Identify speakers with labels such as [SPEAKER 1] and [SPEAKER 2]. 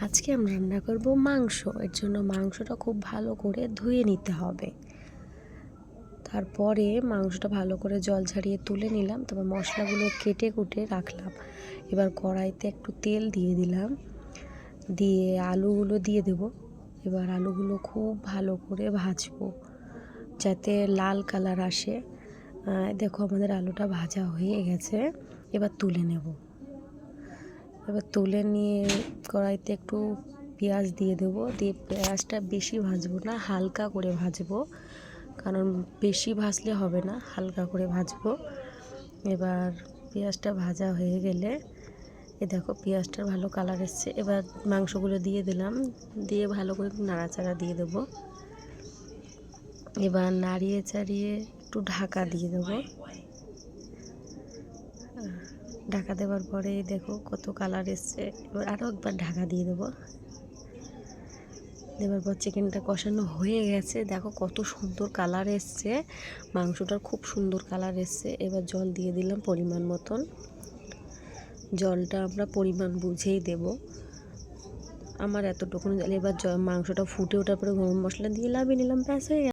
[SPEAKER 1] আজকে আমরা রান্না করব মাংস। এর জন্য মাংসটা খুব ভালো করে ধুয়ে নিতে হবে। তারপরে মাংসটা ভালো করে জল ঝরিয়ে তুলে নিলাম, তারপর মশলাগুলো কেটে কুটে রাখলাম। এবার কড়াইতে একটু তেল দিয়ে দিলাম, দিয়ে আলুগুলো দিয়ে দেব। এবার আলুগুলো খুব ভালো করে ভাজবো যাতে লাল কালার আসে। দেখো আমাদের আলুটা ভাজা হয়ে গেছে, এবার তুলে নেব। এবার তুলে নিয়ে কড়াইতে একটু পেঁয়াজ দিয়ে দেবো, দিয়ে পেঁয়াজটা বেশি ভাজবো না, হালকা করে ভাজবো, কারণ বেশি ভাজলে হবে না, হালকা করে ভাজবো। এবার পেঁয়াজটা ভাজা হয়ে গেলে দেখো পেঁয়াজটার ভালো কালার এসছে। এবার মাংসগুলো দিয়ে দিলাম, দিয়ে ভালো করে নাড়াচাড়া দিয়ে দেবো। এবার নাড়িয়ে চাড়িয়ে একটু ঢাকা দিয়ে দেবো। ঢাকা দেওয়ার পরে দেখো কত কালার এসছে। এবার আরও একবার ঢাকা দিয়ে দেবো। দেওয়ার পর চিকেনটা কষানো হয়ে গেছে, দেখো কত সুন্দর কালার এসছে, মাংসটার খুব সুন্দর কালার এসছে। এবার জল দিয়ে দিলাম পরিমাণ মতন, জলটা আমরা পরিমাণ বুঝেই দেব। আমার এতটুকুন জল। এবার মাংসটা ফুটে ওঠার পরে গরম মশলা দিয়ে নামিয়ে নিলাম, ব্যাস হয়ে গেছে।